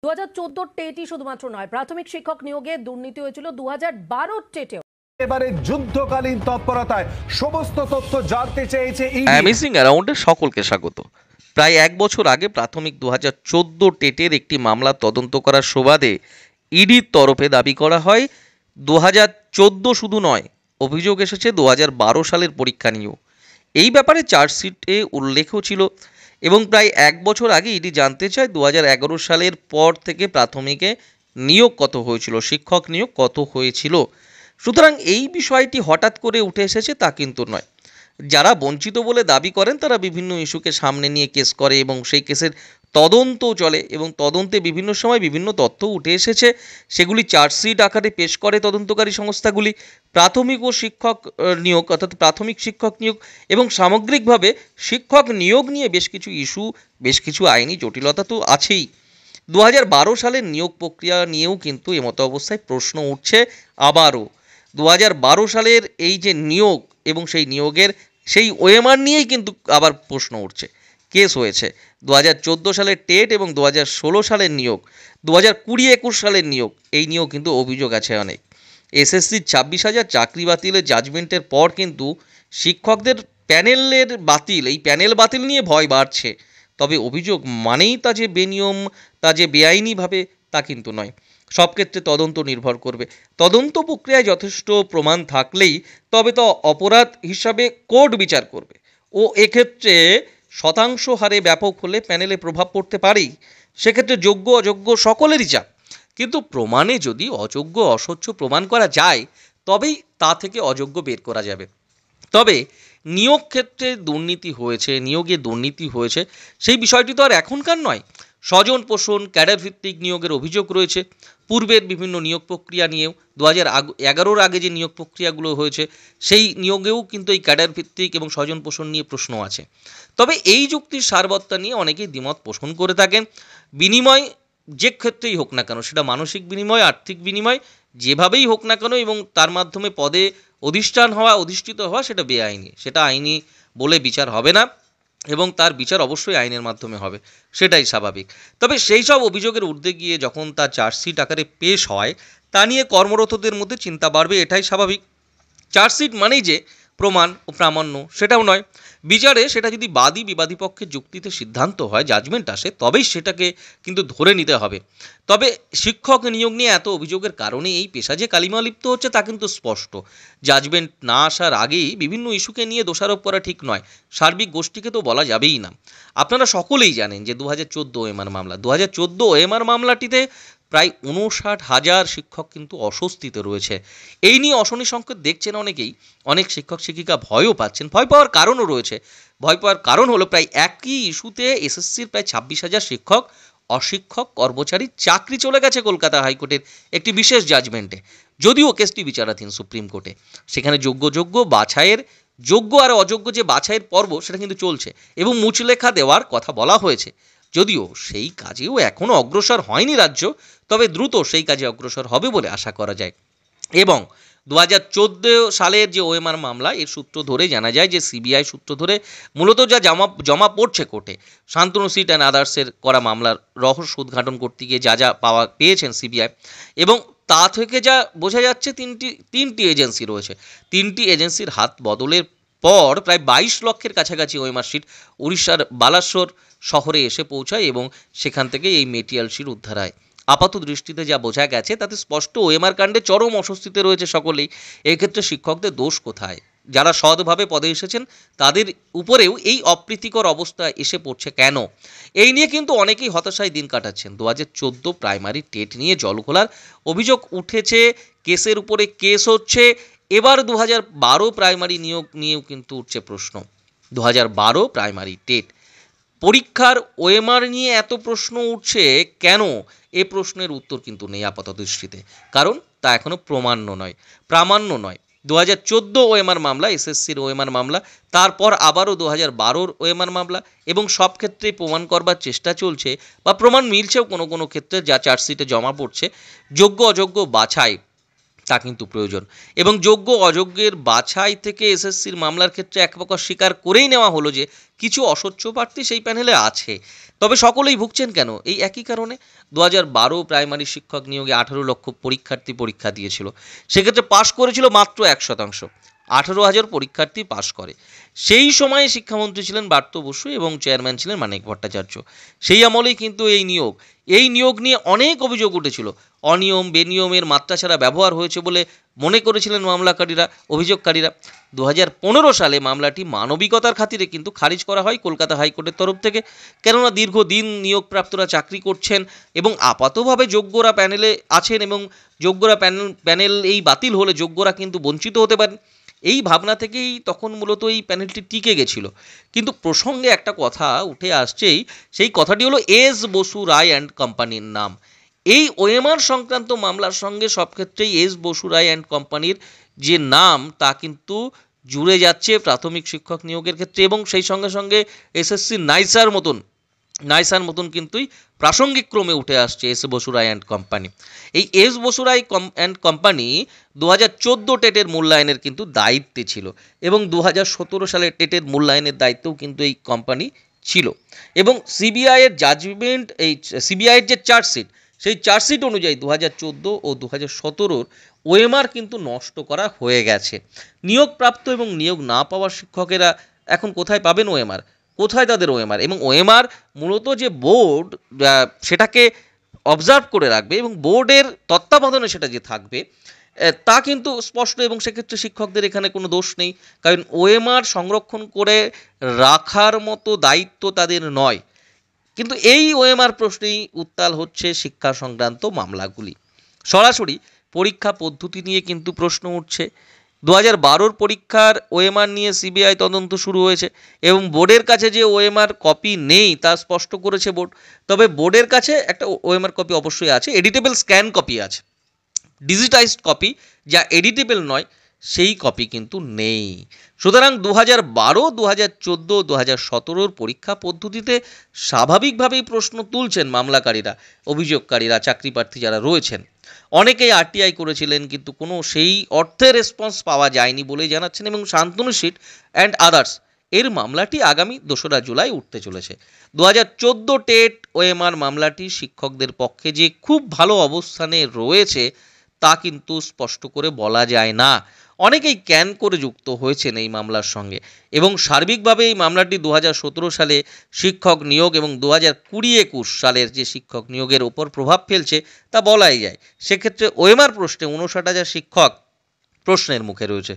2014 টেটই শুধুমাত্র নয়, প্রাথমিক শিক্ষক নিয়োগে দুর্নীতি হয়েছিল 2012 টেটেও। এবারে যুদ্ধকালীন তৎপরতায় সমস্ত তথ্য জানতে চেয়েছে অ্যামেজিং অ্যারাউন্ডে সকলকে স্বাগত। প্রায় এক বছর আগে প্রাথমিক 2014 টেটের একটি মামলা তদন্ত করার সুবাদে ইডির তরফে দাবি করা হয় 2014 শুধু নয়, অভিযোগ এসেছে 2012 সালের পরীক্ষা নিয়েও। এই ব্যাপারে চার্জশিটে উল্লেখও ছিল এবং প্রায় এক বছর আগে ইডি জানতে চায় 2011 সালের পর থেকে প্রাথমিকে নিয়োগ কত হয়েছিল, শিক্ষক নিয়োগ কত হয়েছিল। সুতরাং এই বিষয়টি হঠাৎ করে উঠে এসেছে তা কিন্তু নয়। যারা বঞ্চিত বলে দাবি করেন তারা বিভিন্ন ইস্যুকে সামনে নিয়ে কেস করে এবং সেই কেসের তদন্তও চলে এবং তদন্তে বিভিন্ন সময় বিভিন্ন তথ্য উঠে এসেছে, সেগুলি চার্জশিট আকারে পেশ করে তদন্তকারী সংস্থাগুলি। প্রাথমিক ও শিক্ষক নিয়োগ অর্থাৎ প্রাথমিক শিক্ষক নিয়োগ এবং সামগ্রিকভাবে শিক্ষক নিয়োগ নিয়ে বেশ কিছু ইস্যু, বেশ কিছু আইনি জটিলতা তো আছেই। 2012 সালের নিয়োগ প্রক্রিয়া নিয়েও কিন্তু এমতো অবস্থায় প্রশ্ন উঠছে আবারও। 2012 সালের এই যে নিয়োগ এবং সেই নিয়োগের সেই ওএমআর নিয়েই কিন্তু আবার প্রশ্ন উঠছে, কেস হয়েছে। 2014 সালের টেট এবং 2016 সালের নিয়োগ, 2020-21 সালের নিয়োগ, এই নিয়েও কিন্তু অভিযোগ আছে অনেক। এসএসসির 26,000 চাকরি বাতিলের জাজমেন্টের পর কিন্তু শিক্ষকদের প্যানেলের বাতিল, এই প্যানেল বাতিল নিয়ে ভয় বাড়ছে। তবে অভিযোগ মানেই তা যে বেনিয়ম, তা যে বেআইনিভাবে, তা কিন্তু নয়। সব ক্ষেত্রে তদন্ত নির্ভর করবে। তদন্ত প্রক্রিয়ায় যথেষ্ট প্রমাণ থাকলেই তবে তো অপরাধ হিসাবে কোর্ট বিচার করবে ও এক্ষেত্রে শতাংশ হারে ব্যাপক হলে প্যানেলে প্রভাব পড়তে পারেই। সেক্ষেত্রে যোগ্য অযোগ্য সকলেরই চাপ, কিন্তু প্রমাণে যদি অযোগ্য অস্বচ্ছ প্রমাণ করা যায় তবেই তা থেকে অযোগ্য বের করা যাবে। তবে নিয়োগ ক্ষেত্রে দুর্নীতি হয়েছে, নিয়োগে দুর্নীতি হয়েছে, সেই বিষয়টি তো আর এখনকার নয়। স্বজন পোষণ, ক্যাডার ভিত্তিক নিয়োগের অভিযোগ রয়েছে। পূর্বের বিভিন্ন নিয়োগ প্রক্রিয়া নিয়েও 2011-র আগে যে নিয়োগ প্রক্রিয়াগুলো হয়েছে সেই নিয়োগেও কিন্তু এই ক্যাডার ভিত্তিক এবং স্বজন পোষণ নিয়ে প্রশ্ন আছে। তবে এই যুক্তির সারবত্তা নিয়ে অনেকেই দ্বিমত পোষণ করে থাকেন। বিনিময় যে ক্ষেত্রেই হোক না কেন, সেটা মানসিক বিনিময়, আর্থিক বিনিময়, যেভাবেই হোক না কেন এবং তার মাধ্যমে পদে অধিষ্ঠিত হওয়া সেটা বেআইনি, সেটা আইনি বলে বিচার হবে না এবং তার বিচার অবশ্যই আইনের মাধ্যমে হবে, সেটাই স্বাভাবিক। তবে সেই সব অভিযোগের ঊর্ধ্বে গিয়ে যখন তার চার্জশিট আকারে পেশ হয় তা নিয়ে কর্মরতদের মধ্যে চিন্তা বাড়বে, এটাই স্বাভাবিক। চার্জশিট মানেই যে প্রমাণ ও প্রামাণ্য সেটাও নয়। বিচারে সেটা যদি বাদী বিবাদী পক্ষের যুক্তিতে সিদ্ধান্ত হয়, জাজমেন্ট আসে, তবেই সেটাকে কিন্তু ধরে নিতে হবে। তবে শিক্ষক নিয়োগ নিয়ে এত অভিযোগের কারণে এই পেশা যে কালিমা লিপ্ত হচ্ছে তা কিন্তু স্পষ্ট। জাজমেন্ট না আসার আগেই বিভিন্ন ইস্যুকে নিয়ে দোষারোপ করা ঠিক নয়, সার্বিক গোষ্ঠীকে তো বলা যাবেই না। আপনারা সকলেই জানেন যে 2014 ওএমআর মামলা, 2014 ওএমআর মামলাটিতে প্রায় 59,000 শিক্ষক কিন্তু অস্বস্তিতে রয়েছে। এই নিয়ে অশনি সংকেত দেখছেন অনেকেই, অনেক শিক্ষক শিক্ষিকা ভয়ও পাচ্ছেন। ভয় পাওয়ার কারণও রয়েছে। ভয় পাওয়ার কারণ হলো প্রায় একই ইস্যুতে এসএসসির প্রায় 26,000 শিক্ষক অশিক্ষক কর্মচারীর চাকরি চলে গেছে কলকাতা হাইকোর্টের একটি বিশেষ জাজমেন্টে, যদিও কেসটি বিচারাধীন সুপ্রিম কোর্টে। সেখানে যোগ্য বাছাইয়ের, যোগ্য আর অযোগ্য যে বাছাইয়ের পর্ব সেটা কিন্তু চলছে এবং মুচলেখা দেওয়ার কথা বলা হয়েছে। যদিও সেই কাজেও এখনও অগ্রসর হয়নি রাজ্য, তবে দ্রুত সেই কাজে অগ্রসর হবে বলে আশা করা যায়। এবং 2014 সালের যে ওএমআর মামলা, এর সূত্র ধরে জানা যায় যে সিবিআই সূত্র ধরে মূলত যা জমা পড়ছে কোর্টে, শান্তনু সিট অ্যান্ড আদার্সের করা মামলার রহস্য উদ্ঘাটন করতে গিয়ে যা পেয়েছেন সিবিআই, এবং তা থেকে যা বোঝা যাচ্ছে তিনটি এজেন্সি রয়েছে। তিনটি এজেন্সির হাত বদলের পর প্রায় 22 লক্ষের কাছাকাছি ওএমআর শিট উড়িষ্যার বালাসোর শহরে এসে পৌঁছায় এবং সেখান থেকে এই মেটিরিয়াল শিট উদ্ধার হয়। আপাত দৃষ্টিতে যা বোঝা গেছে তাতে স্পষ্ট ওএমআর কাণ্ডে চরম অস্বস্তিতে রয়েছে সকলেই। এক্ষেত্রে শিক্ষকদের দোষ কোথায়? যারা সৎভাবে পদে এসেছেন তাদের উপরেও এই অপ্রীতিকর অবস্থা এসে পড়ছে কেন? এই নিয়ে কিন্তু অনেকেই হতাশায় দিন কাটাচ্ছেন। 2014 প্রাইমারি টেট নিয়ে জল ঘোলার অভিযোগ উঠেছে, কেসের উপরে কেস হচ্ছে। এবার 2012 প্রাইমারি নিয়োগ নিয়েও কিন্তু উঠছে প্রশ্ন। 2012 প্রাইমারি টেট পরীক্ষার ওএমআর নিয়ে এত প্রশ্ন উঠছে কেন? এ প্রশ্নের উত্তর কিন্তু নেই আপাত দৃষ্টিতে, কারণ তা এখনো প্রামাণ্য নয়। 2014 ওএমআর মামলা, এসএসসির ওএমআর মামলা, তারপর আবারও 2012 ওএমআর মামলা, এবং সব ক্ষেত্রে প্রমাণ করবার চেষ্টা চলছে বা প্রমাণ মিলছেও কোনো ক্ষেত্রে, যা চার্জশিটে জমা পড়ছে। যোগ্য অযোগ্য বাছাই তা কিন্তু প্রয়োজন, এবং যোগ্য অযোগ্যের বাছাই থেকে এসএসসির মামলার ক্ষেত্রে এক প্রকার স্বীকার করেই নেওয়া হলো যে কিছু অস্বচ্ছ প্রার্থী সেই প্যানেলে আছে, তবে সকলেই ভুগছেন কেন? এই একই কারণে 2012 প্রাইমারি শিক্ষক নিয়োগে 18 লক্ষ পরীক্ষার্থী পরীক্ষা দিয়েছিল, সেক্ষেত্রে পাশ করেছিল মাত্র 1%। 18,000 পরীক্ষার্থী পাশ করে। সেই সময়ে শিক্ষামন্ত্রী ছিলেন ব্রাত্য বসু এবং চেয়ারম্যান ছিলেন মানিক ভট্টাচার্য। সেই আমলেই কিন্তু এই নিয়োগ নিয়ে অনেক অভিযোগ উঠেছিল। অনিয়ম বেনিয়মের মাত্রা ছাড়া ব্যবহার হয়েছে বলে মনে করেছিলেন অভিযোগকারীরা। 2015 সালে মামলাটি মানবিকতার খাতিরে কিন্তু খারিজ করা হয় কলকাতা হাইকোর্টের তরফ থেকে, কেননা দীর্ঘদিন নিয়োগপ্রাপ্তরা চাকরি করছেন এবং আপাতভাবে যোগ্যরা প্যানেলে আছেন এবং যোগ্যরা প্যানেল এই বাতিল হলে যোগ্যরা কিন্তু বঞ্চিত হতে পারেন। এই ভাবনা থেকেই তখন মূলত এই প্যানেলটি টিকে গেছিল। কিন্তু প্রসঙ্গে একটা কথা উঠে আসছেই, সেই কথাটি হলো এস বসু রায় অ্যান্ড কোম্পানির নাম। এই ওএমআর সংক্রান্ত মামলার সঙ্গে সব ক্ষেত্রেই এস বসু রায় অ্যান্ড কোম্পানির যে নাম তা কিন্তু জুড়ে যাচ্ছে প্রাথমিক শিক্ষক নিয়োগের ক্ষেত্রে, এবং সেই সঙ্গে সঙ্গে এসএসসি নাইসার মতন কিন্তু প্রাসঙ্গিক ক্রমে উঠে আসছে S Basu Roy and company. এই S Basu Roy and company 2014 টেটের মূল্যায়নের কিন্তু দায়িত্বে ছিল এবং 2017 সালের টেটের মূল্যায়নের দায়িত্বেও কিন্তু এই কোম্পানি ছিল। এবং সিবিআইয়ের জাজমেন্ট, এই সিবিআইয়ের যে চার্জশিট, সেই চার্জশিট অনুযায়ী 2014 ও 2017 ওএমআর কিন্তু নষ্ট করা হয়ে গেছে। নিয়োগপ্রাপ্ত এবং নিয়োগ না পাওয়া শিক্ষকেরা এখন কোথায় পাবেন ওএমআর? কোথায় তাদের ওএমআর? এবং ওএমআর মূলত যে বোর্ড সেটাকে অবজার্ভ করে রাখবে এবং বোর্ডের তত্ত্বাবধানে সেটা যে থাকবে তা কিন্তু স্পষ্ট, এবং সেক্ষেত্রে শিক্ষকদের এখানে কোনো দোষ নেই, কারণ ওএমআর সংরক্ষণ করে রাখার মতো দায়িত্ব তাদের নয়। কিন্তু এই ওএমআর প্রশ্নেই উত্তাল হচ্ছে শিক্ষা সংক্রান্ত মামলাগুলি। সরাসরি পরীক্ষা পদ্ধতি নিয়ে কিন্তু প্রশ্ন উঠছে। 2012 পরীক্ষার ওএমআর নিয়ে সিবিআই তদন্ত শুরু হয়েছে এবং বোর্ডের কাছে যে ওএমআর কপি নেই তা স্পষ্ট করেছে বোর্ড। তবে বোর্ডের কাছে একটা ওএমআর কপি অবশ্যই আছে, এডিটেবল স্ক্যান কপি আছে। ডিজিটাইজড কপি যা এডিটেবল নয় সেই কপি কিন্তু নেই। সুতরাং 2012, 2014, 2017 পরীক্ষা পদ্ধতিতে স্বাভাবিকভাবেই প্রশ্ন তুলছেন মামলাকারীরা, অভিযোগকারীরা, চাকরি প্রার্থী যারা রয়েছেন। অনেকেই আরটিআই করেছিলেন কিন্তু কোনো সেই অর্থে রেসপন্স পাওয়া যায়নি বলেই জানাচ্ছেন, এবং শান্তনু সিট অ্যান্ড আদার্স এর মামলাটি আগামী 2রা জুলাই উঠতে চলেছে। 2014 টেট ওএমআর মামলাটি শিক্ষকদের পক্ষে যে খুব ভালো অবস্থানে রয়েছে তা কিন্তু স্পষ্ট করে বলা যায় না। অনেকেই ক্যান করে যুক্ত হয়েছেন এই মামলার সঙ্গে, এবং সার্বিকভাবে এই মামলাটি 2017 সালে শিক্ষক নিয়োগ এবং 2020-21 সালের যে শিক্ষক নিয়োগের ওপর প্রভাব ফেলছে তা বলাই যায়। সেক্ষেত্রে ওএমআর প্রশ্নে 59,000 শিক্ষক প্রশ্নের মুখে রয়েছে।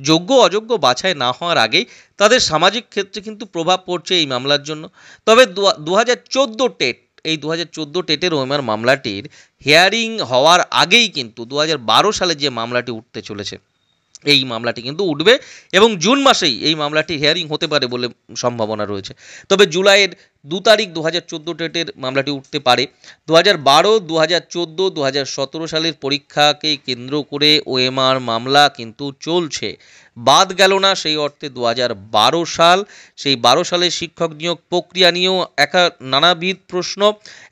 যোগ্য অযোগ্য বাছাই না হওয়ার আগেই তাদের সামাজিক ক্ষেত্রে কিন্তু প্রভাব পড়ছে এই মামলার জন্য। তবে 2014 টেট, এই 2014 টেটের ওএমআর মামলাটির হিয়ারিং হওয়ার আগেই কিন্তু 2012 সালে যে মামলাটি উঠতে চলেছে এই মামলাটি কিন্তু উঠবে, এবং জুন মাসেই এই মামলাটি হিয়ারিং হতে পারে বলে সম্ভাবনা রয়েছে। তবে জুলাইয়ের 2 তারিখ 2014 টেটের মামলাটি উঠতে পারে। 2012, 2014, 2017 সালের পরীক্ষাকে কেন্দ্র করে ওএমআর মামলা কিন্তু চলছে, বাদ গেল না সেই অর্থে 2012 সাল। সেই 12 সালের শিক্ষক নিয়োগ প্রক্রিয়া নিয়েও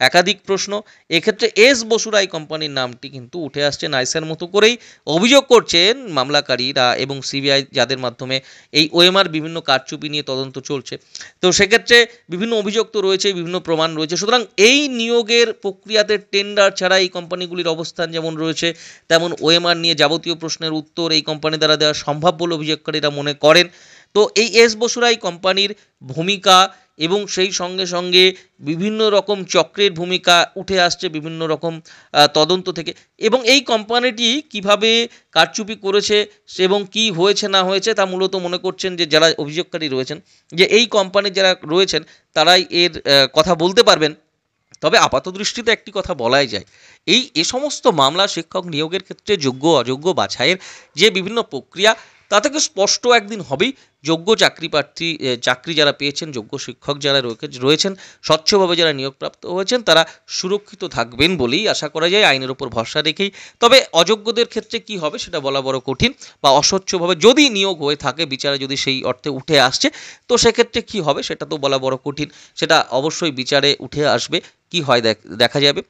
একাধিক প্রশ্ন। এক্ষেত্রে এস বসু রায় কোম্পানির নামটি কিন্তু উঠে আসছে নাইসার মতো করেই অভিযোগ করছেন মামলাকারীরা এবং সিবিআই, যাদের মাধ্যমে এই ওএমআর বিভিন্ন কারচুপি নিয়ে তদন্ত চলছে। তো সেক্ষেত্রে বিভিন্ন অভিযোগ তো রয়েছে, বিভিন্ন প্রমাণ রয়েছে। সুতরাং এই নিয়োগের প্রক্রিয়াতে টেন্ডার ছাড়া এই কোম্পানিগুলির অবস্থান যেমন রয়েছে, তেমন ওএমআর নিয়ে যাবতীয় প্রশ্নের উত্তর এই কোম্পানি দ্বারা দেওয়া সম্ভব বলে অভিযোগকারীরা মনে করেন। তো এই এস বসু রায় কোম্পানির ভূমিকা এবং সেই সঙ্গে সঙ্গে বিভিন্ন রকম চক্রের ভূমিকা উঠে আসছে বিভিন্ন রকম তদন্ত থেকে, এবং এই কোম্পানিটি কিভাবে কারচুপি করেছে এবং কি হয়েছে না হয়েছে তা মূলত মনে করছেন যে যারা অভিযোগকারী রয়েছেন, যে এই কোম্পানির যারা রয়েছেন তারাই এর কথা বলতে পারবেন। তবে আপাত দৃষ্টিতে একটি কথা বলাই যায়, এ সমস্ত মামলা শিক্ষক নিয়োগের ক্ষেত্রে যোগ্য অযোগ্য বাছাইয়ের যে বিভিন্ন প্রক্রিয়া তা থেকে স্পষ্ট একদিন হবেই যোগ্য চাকরি যারা পেয়েছেন, যোগ্য শিক্ষক যারা রয়েছেন, স্বচ্ছভাবে যারা নিয়োগপ্রাপ্ত হয়েছেন তারা সুরক্ষিত থাকবেন বলেই আশা করা যায়, আইনের উপর ভরসা রেখেই। তবে অযোগ্যদের ক্ষেত্রে কি হবে সেটা বলা বড় কঠিন, বা অস্বচ্ছভাবে যদি নিয়োগ হয়ে থাকে, বিচারে যদি সেই অর্থে উঠে আসছে, তো সেক্ষেত্রে কি হবে সেটা তো বলা বড় কঠিন, সেটা অবশ্যই বিচারে উঠে আসবে, কি হয় দেখা যাবে।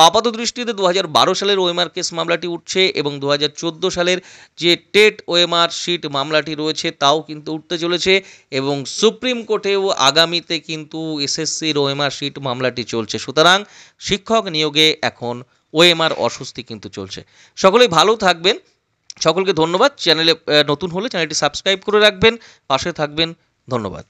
আপাত দৃষ্টিতে 2012 সালের ওএমআর কেস মামলাটি উঠছে এবং 2014 সালের যে টেট ওএমআর শিট মামলাটি রয়েছে তাও কিন্তু উঠতে চলেছে এবং সুপ্রিম কোর্টেও আগামীতে কিন্তু এসএসসির ওএমআর শিট মামলাটি চলছে। সুতরাং শিক্ষক নিয়োগে এখন ওএমআর অস্বস্তি কিন্তু চলছে। সকলেই ভালো থাকবেন, সকলকে ধন্যবাদ। চ্যানেলে নতুন হলে চ্যানেলটি সাবস্ক্রাইব করে রাখবেন, পাশে থাকবেন। ধন্যবাদ।